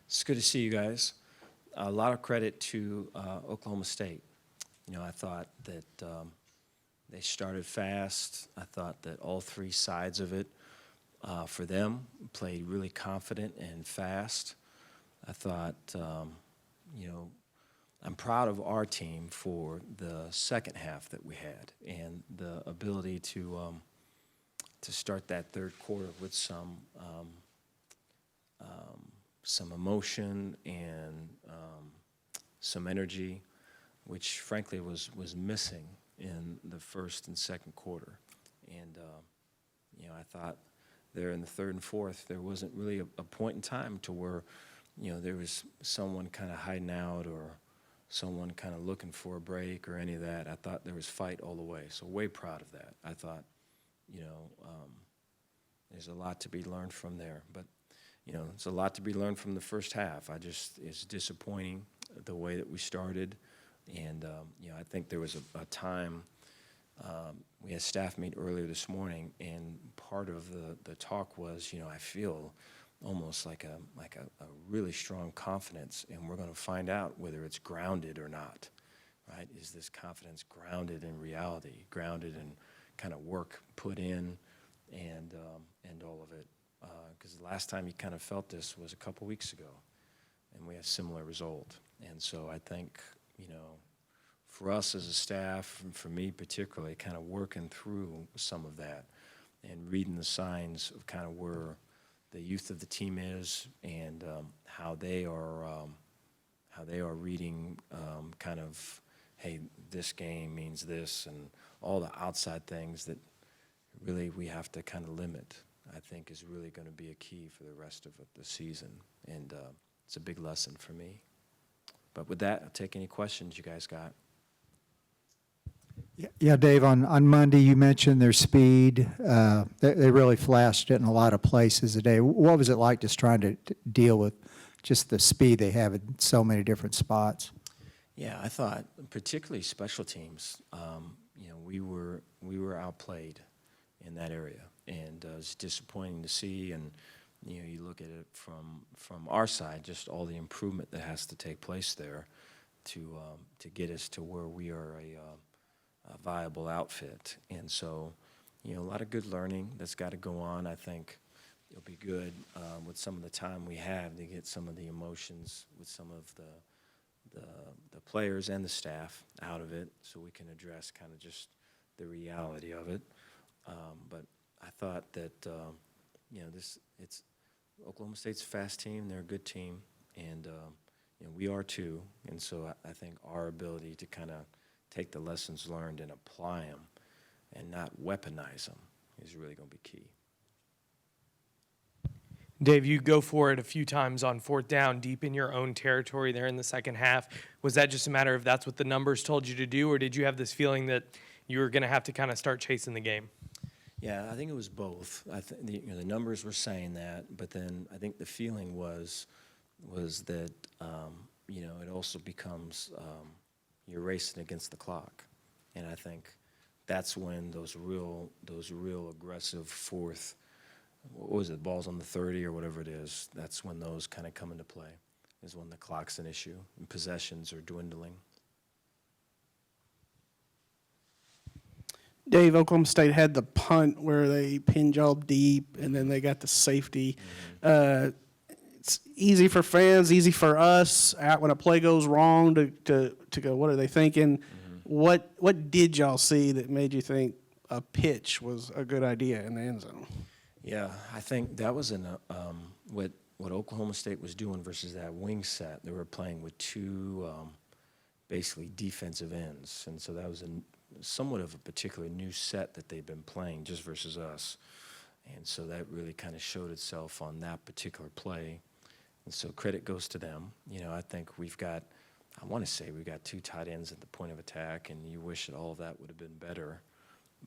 It's good to see you guys. A lot of credit to Oklahoma State. I thought that they started fast. I thought that all three sides of it for them played really confident and fast. I thought, I'm proud of our team for the second half that we had and the ability to start that third quarter with some emotion and some energy, which frankly was missing in the first and second quarter. And I thought there in the third and fourth there wasn't really a point in time to where there was someone kind of hiding out or someone kind of looking for a break or any of that. I thought there was fight all the way. So way proud of that. I thought there's a lot to be learned from there. But it's a lot to be learned from the first half. It's disappointing the way that we started. And, I think there was a time, we had staff meet earlier this morning, and part of the talk was, I feel almost like a really strong confidence, and we're going to find out whether it's grounded or not, right? Is this confidence grounded in reality, grounded in kind of work put in and all of it? Because the last time you kind of felt this was a couple weeks ago, and we had a similar result. And so I think, for us as a staff, and for me particularly, kind of working through some of that and reading the signs of kind of where the youth of the team is and how they are reading kind of, hey, this game means this, and all the outside things that really we have to kind of limit, I think is really going to be a key for the rest of the season. And it's a big lesson for me. But with that, I'll take any questions you guys got. Yeah, Dave, on Monday you mentioned their speed. They really flashed it in a lot of places today. What was it like just trying to deal with just the speed they have in so many different spots? Yeah, I thought particularly special teams, we were outplayed in that area. And it's disappointing to see, and you look at it from our side, just all the improvement that has to take place there to get us to where we are a viable outfit. And so, a lot of good learning that's got to go on. I think it'll be good with some of the time we have to get some of the emotions with some of the players and the staff out of it, so we can address kind of just the reality of it. But I thought that it's Oklahoma State's a fast team. They're a good team, and we are too. And so I think our ability to kind of take the lessons learned and apply them and not weaponize them is really going to be key. Dave, you go for it a few times on fourth down, deep in your own territory there in the second half. Was that just a matter of that's what the numbers told you to do, or did you have this feeling that you were going to have to kind of start chasing the game? Yeah, I think it was both. I think the numbers were saying that, but then I think the feeling was that it also becomes you're racing against the clock, and I think that's when those real aggressive fourth, what was it, balls on the 30 or whatever it is, that's when those kind of come into play, is when the clock's an issue and possessions are dwindling. Dave, Oklahoma State had the punt where they pin job deep, and then they got the safety. Mm-hmm. It's easy for fans, easy for us when a play goes wrong to go, what are they thinking? Mm-hmm. What did y'all see that made you think a pitch was a good idea in the end zone? Yeah, I think that was what Oklahoma State was doing versus that wing set. They were playing with two basically defensive ends, and so that was somewhat of a particular new set that they've been playing just versus us. And so that really kind of showed itself on that particular play. And so credit goes to them. I think we've got two tight ends at the point of attack, and you wish that all of that would have been better.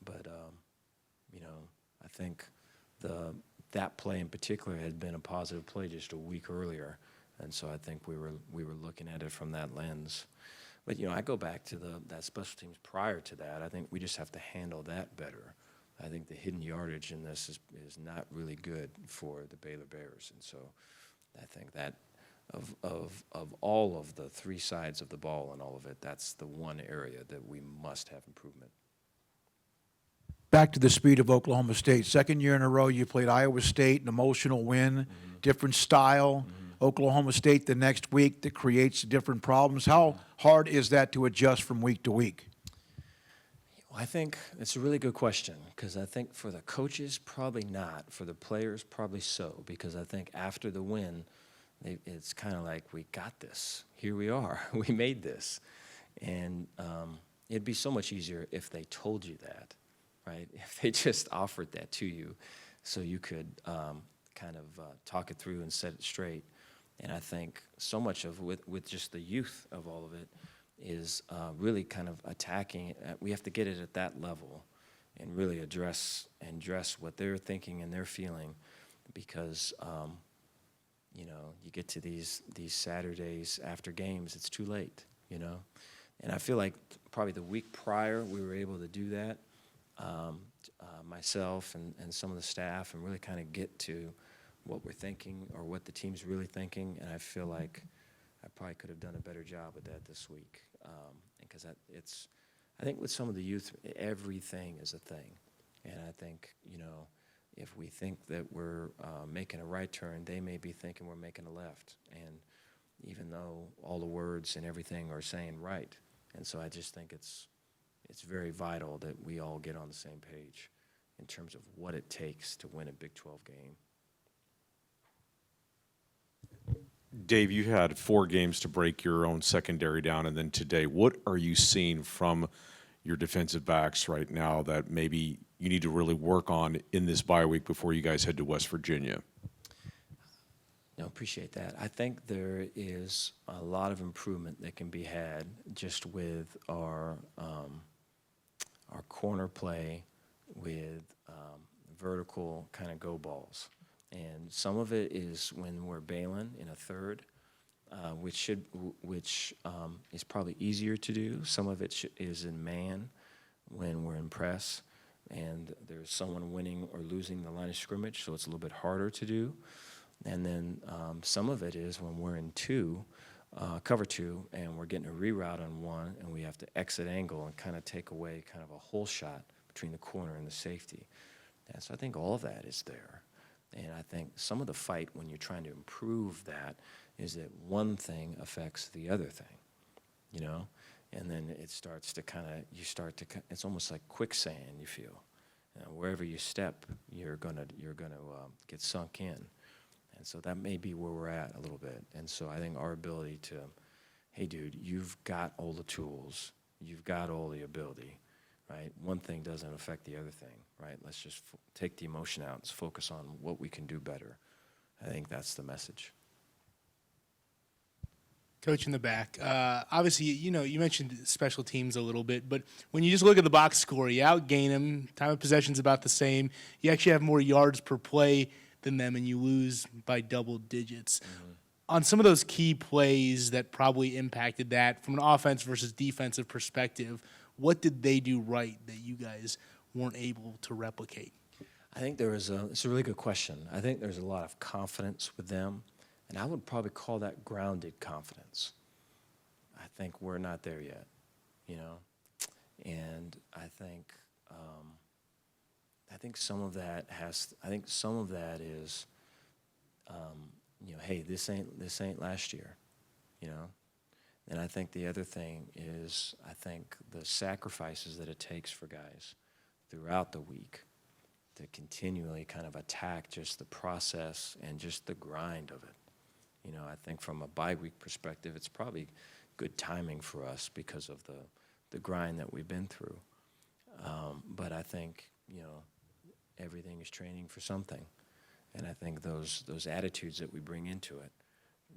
But, I think that play in particular had been a positive play just a week earlier. And so I think we were looking at it from that lens. But, I go back to that special teams prior to that. I think we just have to handle that better. I think the hidden yardage in this is not really good for the Baylor Bears. And so I think of all of the three sides of the ball and all of it, that's the one area that we must have improvement. Back to the speed of Oklahoma State. Second year in a row, you played Iowa State, an emotional win, different style. Oklahoma State the next week that creates different problems. How hard is that to adjust from week to week? I think it's a really good question, because I think for the coaches, probably not. For the players, probably so, because I think after the win, it's kind of like, we got this. Here we are. We made this. And it'd be so much easier if they told you that, right? If they just offered that to you so you could kind of talk it through and set it straight. And I think so much of with just the youth of all of it is really kind of attacking. We have to get it at that level and really address what they're thinking and they're feeling, because you know, you get to these Saturdays after games, it's too late, you know. And I feel like probably the week prior we were able to do that, myself and some of the staff, and really kind of get to what we're thinking or what the team's really thinking. And I feel like I probably could have done a better job with that this week, because I think with some of the youth, everything is a thing. And I think, you know, if we think that we're making a right turn, they may be thinking we're making a left. And even though all the words and everything are saying right. And so I just think it's very vital that we all get on the same page in terms of what it takes to win a Big 12 game. Dave, you had 4 games to break your own secondary down, and then today, what are you seeing from your defensive backs right now that maybe you need to really work on in this bye week before you guys head to West Virginia? No, appreciate that. I think there is a lot of improvement that can be had just with our corner play with vertical kind of go balls. And some of it is when we're bailing in a third, which is probably easier to do. Some of it is in man when we're in press, and there's someone winning or losing the line of scrimmage, so it's a little bit harder to do. And then some of it is when we're in cover two, and we're getting a reroute on one, and we have to exit angle and kind of take away kind of a hole shot between the corner and the safety. And so I think all of that is there. And I think some of the fight when you're trying to improve that is that one thing affects the other thing, you know? And then it starts to it's almost like quicksand, you feel. You know, wherever you step, you're gonna get sunk in. And so that may be where we're at a little bit. And so I think our ability to, hey, dude, you've got all the tools, you've got all the ability, right? One thing doesn't affect the other thing, right? Let's just take the emotion out and focus on what we can do better. I think that's the message. Coach in the back. Obviously, you know, you mentioned special teams a little bit, but when you just look at the box score, you outgain them. Time of possession's about the same. You actually have more yards per play than them, and you lose by double digits. Mm-hmm. On some of those key plays that probably impacted that, from an offense versus defensive perspective, what did they do right that you guys weren't able to replicate? I think it's a really good question. I think there's a lot of confidence with them, and I would probably call that grounded confidence. I think we're not there yet, you know, and I think some of that is, you know, hey, this ain't last year, you know. And I think the other thing is, I think the sacrifices that it takes for guys throughout the week to continually kind of attack just the process and just the grind of it. You know, I think from a bye week perspective, it's probably good timing for us because of the grind that we've been through. But I think, you know, everything is training for something. And I think those attitudes that we bring into it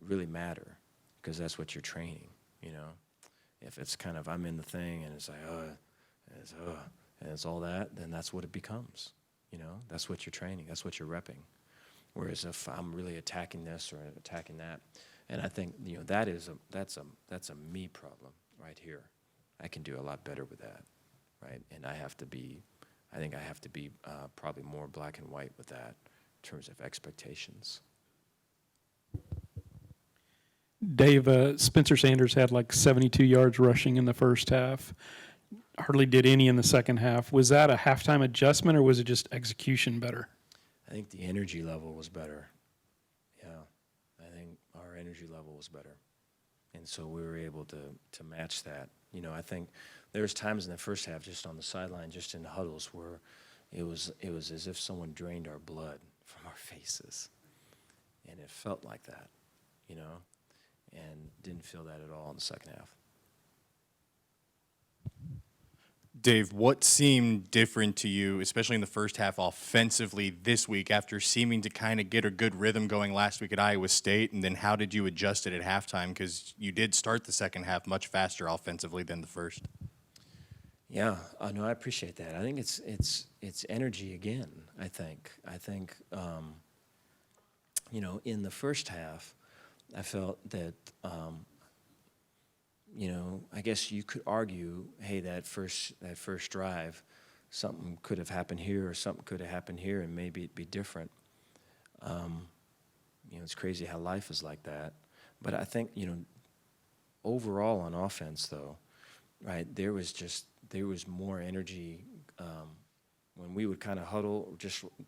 really matter, because that's what you're training, you know. If it's kind of, I'm in the thing and it's like, and it's all that, then that's what it becomes, you know. That's what you're training. That's what you're repping. Whereas if I'm really attacking this or attacking that, and I think, you know, that's a me problem right here. I can do a lot better with that, right? And I think I have to be probably more black and white with that in terms of expectations. Dave, Spencer Sanders had like 72 yards rushing in the first half. Hardly did any in the second half. Was that a halftime adjustment, or was it just execution better? I think the energy level was better. Yeah, I think our energy level was better. And so we were able to match that. You know, I think there was times in the first half just on the sideline, just in huddles, where it was as if someone drained our blood from our faces. And it felt like that, you know, and didn't feel that at all in the second half. Dave, what seemed different to you, especially in the first half offensively this week after seeming to kind of get a good rhythm going last week at Iowa State? And then how did you adjust it at halftime? Because you did start the second half much faster offensively than the first. Yeah, no, I appreciate that. I think it's energy again. I think you know, in the first half, I felt that you know, I guess you could argue, hey, that first drive, something could have happened here or something could have happened here, and maybe it'd be different. You know, it's crazy how life is like that. But I think, you know, overall on offense, though, right, there was more energy when we would kind of huddle.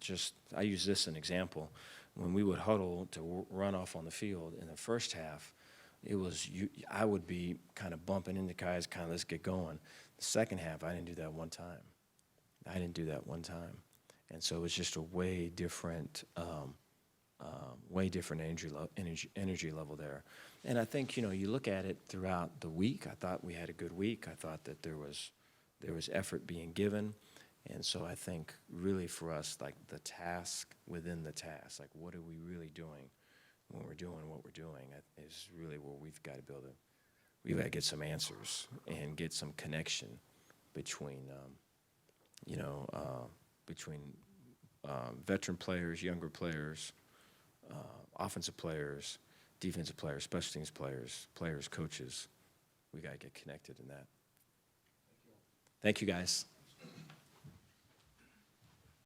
Just I use this as an example. When we would huddle to run off on the field in the first half, it was I would be kind of bumping into guys, kind of let's get going. The second half, I didn't do that one time. And so it was just a way different energy level there. And I think, you know, you look at it throughout the week. I thought we had a good week. I thought that there was effort being given. And so I think really for us, like the task within the task, like what are we really doing when we're doing what we're doing is really where we've got to get some answers and get some connection between, veteran players, younger players, offensive players, defensive players, special teams players, coaches. We got to get connected in that. Thank you, guys.